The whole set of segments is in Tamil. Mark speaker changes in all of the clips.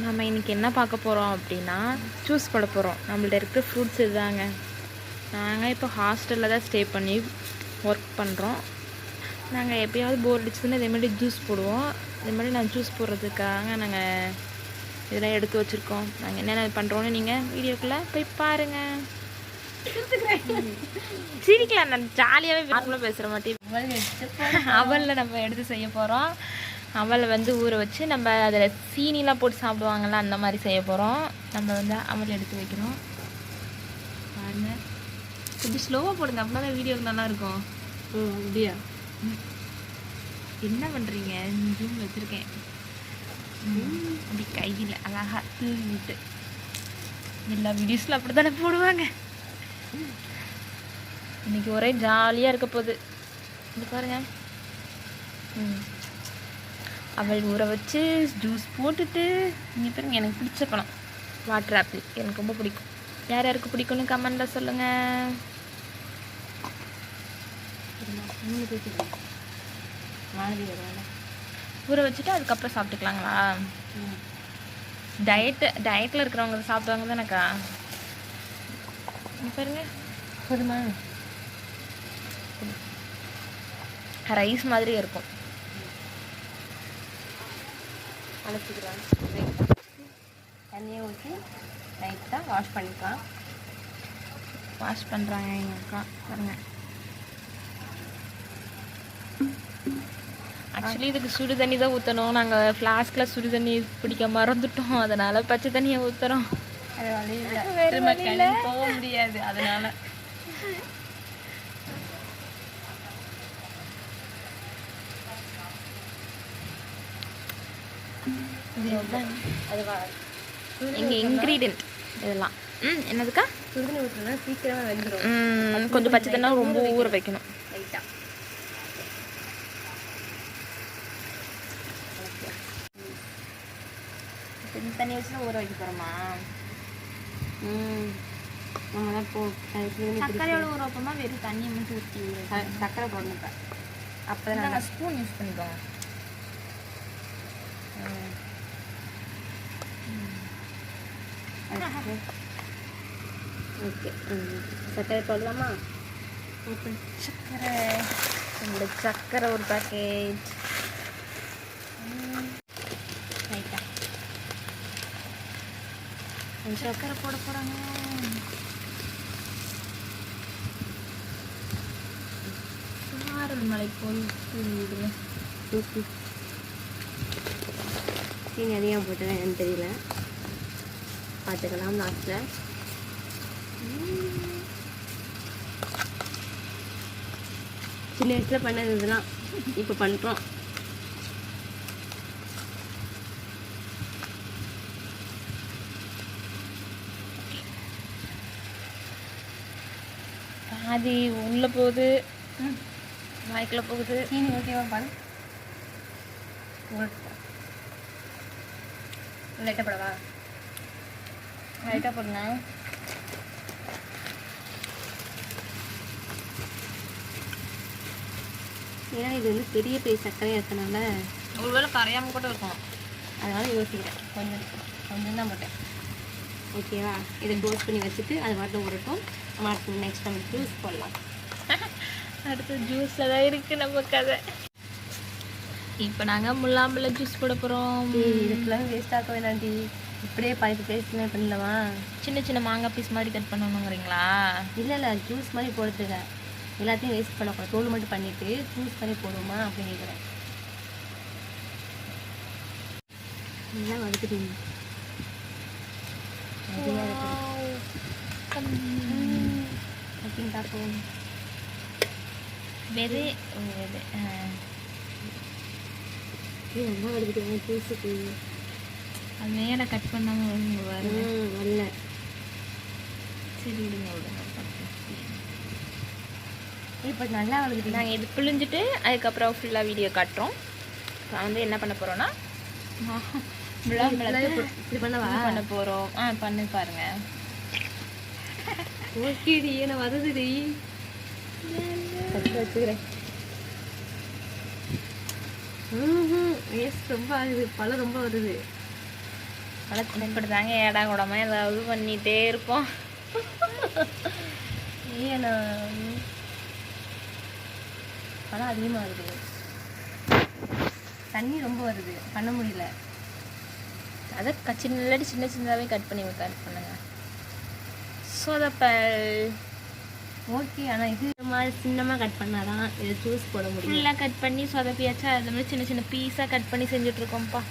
Speaker 1: நம்ம இன்றைக்கி என்ன பார்க்க போகிறோம் அப்படின்னா ஜூஸ் போட போகிறோம். நம்மள்ட்ட இருக்கிற ஃப்ரூட்ஸ் இதுதாங்க. நாங்கள் இப்போ ஹாஸ்டலில் தான் ஸ்டே பண்ணி ஒர்க் பண்ணுறோம். நாங்கள் எப்போயாவது போர் அடிச்சதுன்னு இதேமாதிரி ஜூஸ் போடுவோம். இதேமாதிரி நான் ஜூஸ் போடுறதுக்காக நாங்கள் இதெல்லாம் எடுத்து வச்சுருக்கோம். நாங்கள் என்னென்ன பண்ணுறோன்னு நீங்கள் வீடியோக்குள்ளே போய் பாருங்கள். சிரிக்கலாம், நான் ஜாலியாகவே நார்மலாக பேசுகிற மாட்டேன். அவலில் நம்ம எடுத்து செய்ய போகிறோம். அவலை வந்து ஊற வச்சு நம்ம அதில் சீனிலாம் போட்டு சாப்பிடுவாங்கள்ல, அந்த மாதிரி செய்ய போகிறோம். நம்ம வந்து அவல் எடுத்து வைக்கிறோம். பாருங்க, கொஞ்சம் ஸ்லோவாக போடுங்க, அப்படின்னா தான் வீடியோக்கு நல்லாயிருக்கும்.
Speaker 2: அப்படியா?
Speaker 1: என்ன பண்ணுறீங்க? ஜூம் வச்சுருக்கேன். அப்படி கையில் அழகாக தூவி விட்டு எல்லா வீடியோஸில் அப்படி தானே போடுவாங்க. இன்னைக்கு ஒரே ஜாலியாக இருக்க போகுது. இது பாருங்க, அவள் ஊற வச்சு ஜூஸ் போட்டுட்டு இங்கே பாருங்க. எனக்கு பிடிச்ச பழம் வாட்டர் ஆப்பிள், எனக்கு ரொம்ப பிடிக்கும். யார் யாருக்கு பிடிக்கும்னு கமெண்டில் சொல்லுங்கள். ஊற வச்சுட்டு அதுக்கப்புறம் சாப்பிட்டுக்கலாங்களா? டயட்டில் இருக்கிறவங்க சாப்பிடுவாங்க தானேக்கா. பாருங்க,
Speaker 2: போதுமா?
Speaker 1: ரைஸ் மாதிரி இருக்கும்.
Speaker 2: அழைச்சிக்கலாம். தண்ணியை ஊற்றி லைட்டாக வாஷ் பண்ணிக்கலாம்.
Speaker 1: வாஷ் பண்ணுறாங்க எங்கள் அக்கா. பாருங்க, ஆக்சுவலி இதுக்கு சுடு தண்ணி தான் ஊற்றணும். நாங்கள் ஃப்ளாஸ்கில் சுடு தண்ணி பிடிக்க மறந்துட்டோம், அதனால் பச்சை தண்ணியை ஊற்றுறோம்.
Speaker 2: அது வழியில் போக முடியாது, அதனால்.
Speaker 1: எங்கள் இன்க்ரீடியன்ட் இதெல்லாம். என்னதுக்கா?
Speaker 2: சுடுதண்ணி ஊற்றினா சீக்கிரமாக வெந்துடும்.
Speaker 1: கொஞ்சம் பச்சை தண்ணி ரொம்ப ஊற வைக்கணும் லைட்டாக.
Speaker 2: இந்த தண்ணி வச்சு ஊற வைக்க போகிறோமா? நம்ம தான்
Speaker 1: சர்க்கரையோட ஊற வைப்போமா, வெறும் தண்ணியை மட்டும் ஊற்றி
Speaker 2: சர்க்கரை போடணும். அப்போ தான்
Speaker 1: நாங்கள் ஸ்பூன் யூஸ் பண்ணிக்கோங்க.
Speaker 2: ஓகே, சர்க்கரை போடலாமா?
Speaker 1: சர்க்கரை, இந்த சர்க்கரை ஒரு பேக்கேஜ். சர்க்கரை போட போகிறாங்க. மலை போய் விடுங்க.
Speaker 2: சீனி அதிகமாக போட்டேன், எனக்கு தெரியல, பார்த்துக்கலாம் லாஸ்ட்டில். சின்ன வயசில் பண்ணது இதெல்லாம் இப்போ பண்ணுறோம்.
Speaker 1: பாதி உள்ளே போகுது, வாய்க்குள்ளே போகுது.
Speaker 2: சீனி ஓகேவா? பாரு, லைட்டாக போடவா? லைட்டாக போடுங்க. ஏன்னா இது வந்து பெரிய பெரிய சர்க்கரையாக இருக்கனால
Speaker 1: ஒருவேளை கரையாமல் கூட இருக்கும்,
Speaker 2: அதனால் யோசிக்கிறேன். கொஞ்சம் தான் போட்டேன். ஓகேவா? இதை க்ளோஸ் பண்ணி வச்சுட்டு அது மட்டும் ஊறட்டும். நெக்ஸ்ட் நம்ம ஜூஸ் போடலாம்.
Speaker 1: அடுத்து ஜூஸில் தான் இருக்குது நம்ம கதை. இப்போ நாங்கள் முல்லாம்பழ ஜூஸ் போட போகிறோம்.
Speaker 2: இதுக்கெல்லாம் வேஸ்ட் ஆக்க வேணாண்டி, இப்படியே பழுப்பு பேஸ்ட்லாம் பண்ணலவா?
Speaker 1: சின்ன சின்ன மாங்காய் பீஸ் மாதிரி கட் பண்ணணுங்கிறீங்களா?
Speaker 2: இல்லை, ஜூஸ் மாதிரி போடுறதுங்க. எல்லாத்தையும் வேஸ்ட் பண்ணக்கூடாது, தோல் மட்டும் பண்ணிவிட்டு ஜூஸ் பண்ணி போடுவோமா அப்படின்னு கேட்குறேன். நல்லா வதக்குறீங்க. பார்ப்போம்.
Speaker 1: வெது
Speaker 2: நல்லா வதக்கிட்டு ஜூஸுக்கு
Speaker 1: அது மேலே கட் பண்ணாமல்
Speaker 2: வரல.
Speaker 1: சரி, விடுங்க.
Speaker 2: இப்போ நல்லா வதக்கிட்டு
Speaker 1: நாங்கள் இது பிழிஞ்சிட்டு அதுக்கப்புறம் ஃபுல்லாக வீடியோ காட்டுறோம். நான் வந்து என்ன பண்ண போகிறோன்னா
Speaker 2: இப்படி பண்ண
Speaker 1: போகிறோம். பண்ணி பாருங்க.
Speaker 2: ஓகேடி, நான் வருதுடி, வச்சுக்கிறேன். வேஸ்ட் ரொம்ப ஆகுது, பழம் ரொம்ப வருது.
Speaker 1: இப்படி தாங்க ஏடா கூடமா ஏதாவது பண்ணிகிட்டே இருப்போம்.
Speaker 2: ஏன்னா பழம் அதிகமாக வருது, தண்ணி ரொம்ப வருது, பண்ண முடியல.
Speaker 1: அதை இல்லாட்டி சின்ன சின்னதாகவே கட் பண்ணுங்க. சொதப்பல்
Speaker 2: ஓகே. ஆனால் இது மாதிரி சின்னமாக கட் பண்ணாதான் இதை ஜூஸ் போட முடியும்.
Speaker 1: ஃபுல்லாக கட் பண்ணி சொதப்பியாச்சா, அது மாதிரி சின்ன சின்ன பீஸாக கட் பண்ணி செஞ்சுட்ருக்கோம்ப்பா.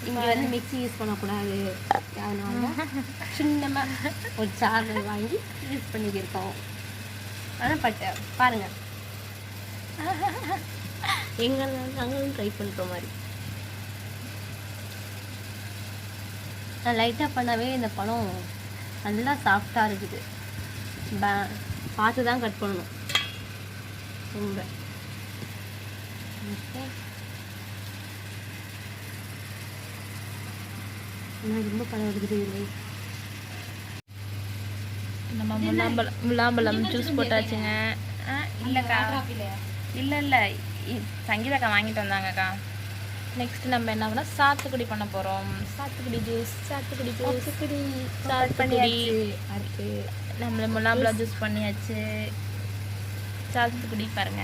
Speaker 2: இங்கே வந்து மிக்ஸி யூஸ் பண்ணக்கூடாது, அதனால சின்னமாக ஒரு சார்ஜர் வாங்கி யூஸ் பண்ணிக்கிருக்கோம். ஆனால் பாருங்கள் நாங்களும் ட்ரை பண்ணுற மாதிரி. நான் லைட்டாக பண்ணவே இந்த பழம் நல்லா சாஃப்டாக இருக்குது. பார்த்து தான் கட் பண்ணணும் ரொம்ப. ரொம்ப பழம் இருக்குது இல்லை.
Speaker 1: நம்ம முலாம்பழம் ஜூஸ் போட்டாச்சுங்க. இல்லைக்கா, இல்லை சங்கீதாக்கா வாங்கிட்டு வந்தாங்கக்கா. நெக்ஸ்ட் நம்ம என்ன பண்ணால் சாத்துக்குடி பண்ண போகிறோம். சாத்துக்குடி ஜூஸ்
Speaker 2: அடுத்து
Speaker 1: நம்மள முலாம்பழம் ஜூஸ் பண்ணியாச்சு. சாத்துக்குடி பாருங்க,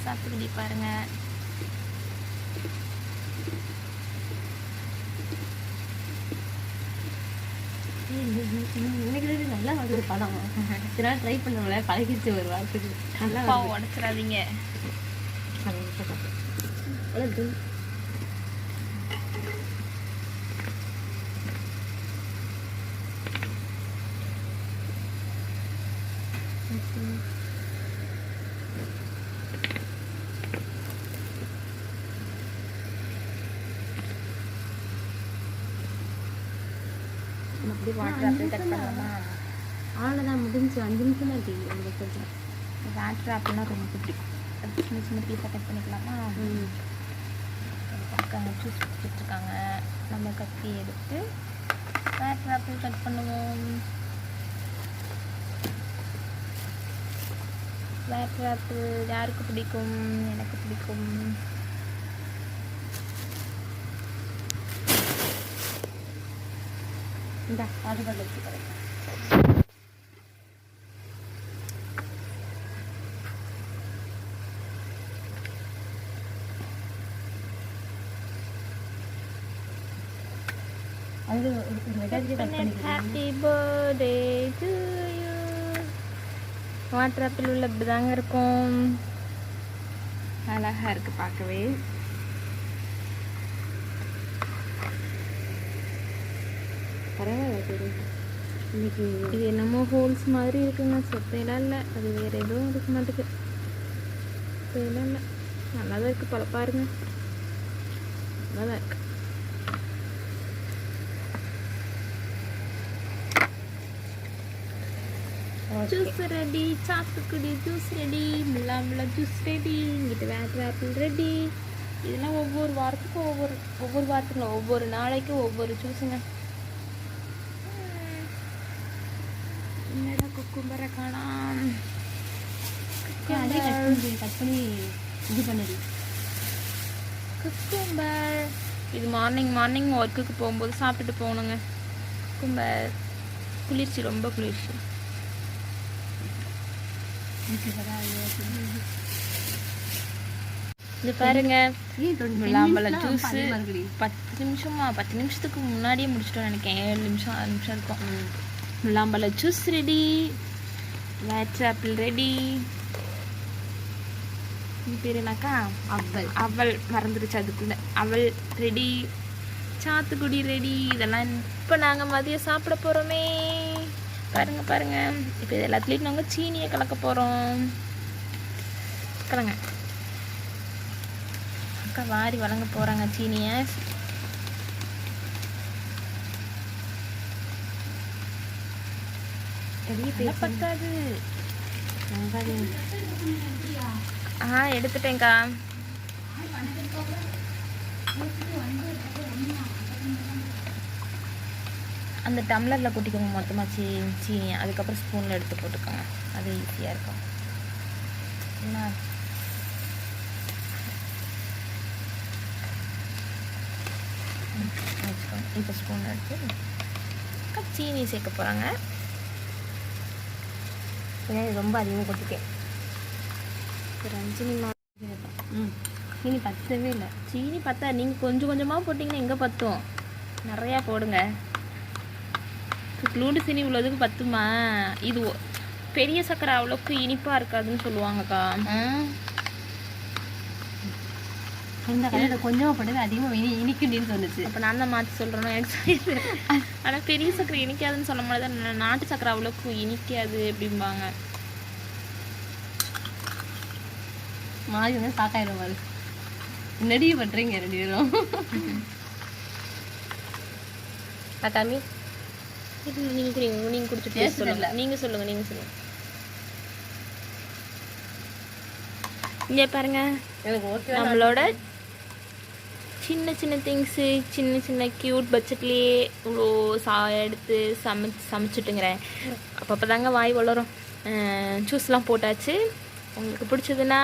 Speaker 1: சாத்துக்குடி பாருங்க.
Speaker 2: இன்னைக்கு நல்லா வருது படம். இதெல்லாம் ட்ரை பண்ணல, பழகிச்சு ஒரு வாரத்துக்கு. நல்லா
Speaker 1: உடச்சிடாதீங்க.
Speaker 2: அப்படி வாட்டர் ஆப்பிள் கட் பண்ணலாமா? அவ்வளோதான், முடிஞ்சு 5 நிமிஷம் தான் தெரியும் உங்களுக்கு. கொஞ்சம்
Speaker 1: வாட்டர் ஆப்பிள்னா ரொம்ப பிடிக்கும். அது சின்ன சின்ன பீஸாக கட் பண்ணிக்கலாமா? பக்கம் ஜூஸ் வச்சுட்ருக்காங்க. நம்ம கத்தி எடுத்து வாட்டர் ஆப்பிள் கட் பண்ணுவோம். வாட்டர் ஆப்பிள் யாருக்கு பிடிக்கும்? எனக்கு பிடிக்கும்.
Speaker 2: இந்த வாட்டர் வச்சு கிடைக்கும். அது
Speaker 1: happy birthday to you. Water apple உள்ள இப்படி தாங்க இருக்கும். அழகாக இருக்குது பார்க்கவே.
Speaker 2: பரவாயில்ல சரி. இன்னைக்கு
Speaker 1: இது என்னமோ ஹோல்ஸ் மாதிரி இருக்குங்க. சொத்தையெல்லாம் இல்லை, அது வேறு எதுவும் இருக்க மாட்டேங்குது. சொத்தையெல்லாம் இல்லை, நல்லா தான் இருக்குது. பல பாருங்க, நல்லா தான் இருக்குது. ஜூஸ் ரெடி, சாத்துக்குடி ஜூஸ் ரெடி, முலாம்பழம் ஜூஸ் ரெடி, இங்கிட்ட வாட்டர் ஆப்பிள் ரெடி. இதெல்லாம் ஒவ்வொரு வாரத்துக்கும் ஒவ்வொரு நாளைக்கும் ஒவ்வொரு ஜூஸுங்க. என்னடா குக்கும்பரை காணாம்.
Speaker 2: கட் பண்ணி இது பண்ணி
Speaker 1: குக்கும்பர். இது மார்னிங் ஒர்க்குக்கு போகும்போது சாப்பிட்டுட்டு போகணுங்க. குக்கும்பர் குளிர்ச்சி, ரொம்ப குளிர்ச்சி. இது பாருங்க, முலாம்பழம் ஜூஸ் 10 நிமிஷத்துக்கு முன்னாடியே முடிச்சிட்டோம் நினைக்கிறேன். 7 நிமிஷம் 6 நிமிஷம் இருக்கும். முலாம்பழம் juice ready, water apple ready. இது பேர் என்னக்கா? அவல் மறந்துடுச்சு அதுக்குள்ள. அவல் ரெடி, சாத்துக்குடி ரெடி. இதெல்லாம் இப்போ நாங்கள் மதியம் சாப்பிட போகிறோமே. பாருங்க. இப்போ இது எல்லாத்துலேயும் நாங்கள் சீனியை கலக்க போகிறோம். கலங்க அக்கா, வாரி வழங்க போகிறாங்க சீனியை. பத்தாது. எடுத்துட்டேங்க்கா. அந்த டம்ளரில் கொட்டிக்கோங்க மொத்தமாக சீனியை. அதுக்கப்புறம் ஸ்பூனில் எடுத்து போட்டுக்கோங்க, அது ஈஸியாக இருக்கும். என்ன இப்போ ஸ்பூன் எடுத்து சீனி சேர்க்க போகிறாங்க.
Speaker 2: ஏன்னா இது ரொம்ப அதிகமாக கொட்டிட்டேன்.
Speaker 1: ரஞ்சினி
Speaker 2: சீனி பத்தவே இல்லை.
Speaker 1: சீனி பத்தா நீங்கள் கொஞ்சம் கொஞ்சமாக போட்டிங்கன்னா எங்கே பத்தும்? நிறையா போடுங்க. லூண்டு சீனி இவ்வளோதுக்கு பத்துமா? இது பெரிய சக்கரை அவ்வளோக்கு இனிப்பாக இருக்காதுன்னு சொல்லுவாங்கக்கா.
Speaker 2: இந்த கடையில் கொஞ்சமாக போட்டது அதிகமாக இனிக்குன்னு சொன்னுச்சு.
Speaker 1: அப்போ நான் தான் மாற்றி சொல்கிறேன்னா எனக்கு. ஆனால் பெரிய சக்கரை இனிக்காதுன்னு சொன்ன மாதிரி தான் நாட்டு சக்கரை அவ்வளோக்கு இனிக்காது அப்படிம்பாங்க.
Speaker 2: மாறி வந்து சாக்காயிரும் பாரு. நடிகை பண்ணுறீங்க 2 பேரும். காமி
Speaker 1: இது நீங்கள் குடிங்க. நீங்கள் குடிச்சிட்டு சொல்லுங்க. நீங்கள் சொல்லுங்கள். இங்கே பாருங்க,
Speaker 2: எனக்கு ஓகே.
Speaker 1: நம்மளோட சின்ன சின்ன திங்ஸு, சின்ன க்யூட் பட்ஜெட்லேயே இவ்வளோ எடுத்து சமைச்சிட்டுங்கிறேன். அப்பப்போ தாங்க வாய் வளரும். ஜூஸ்லாம் போட்டாச்சு. உங்களுக்கு பிடிச்சதுன்னா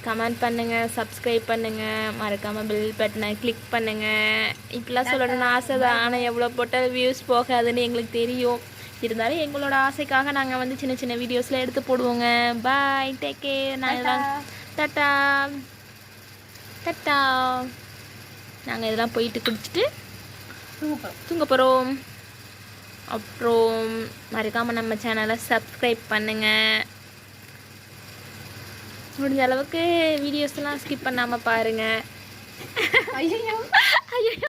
Speaker 1: கமெண்ட் பண்ணுங்கள், சப்ஸ்கிரைப் பண்ணுங்கள், மறக்காமல் பெல் பட்டனை கிளிக் பண்ணுங்கள். இப்படிலாம் சொல்லணும்னு ஆசை தான், ஆனால் எவ்வளோ போட்டால் வியூஸ் போகாதுன்னு எங்களுக்கு தெரியும். இருந்தாலும் எங்களோட ஆசைக்காக நாங்கள் வந்து சின்ன வீடியோஸில் எடுத்து போடுவோங்க. பாய், டேக் கேர். நாங்கள் டாட்டா டாட்டா. நாங்கள் இதெல்லாம் போயிட்டு குடிச்சிட்டு தூங்க போகிறோம். அப்புறம் மறக்காமல் நம்ம சேனலை சப்ஸ்கிரைப் பண்ணுங்கள். முடிஞ்ச அளவுக்கு வீடியோஸ்லாம் ஸ்கிப் பண்ணாமல் பாருங்கள். ஐயோ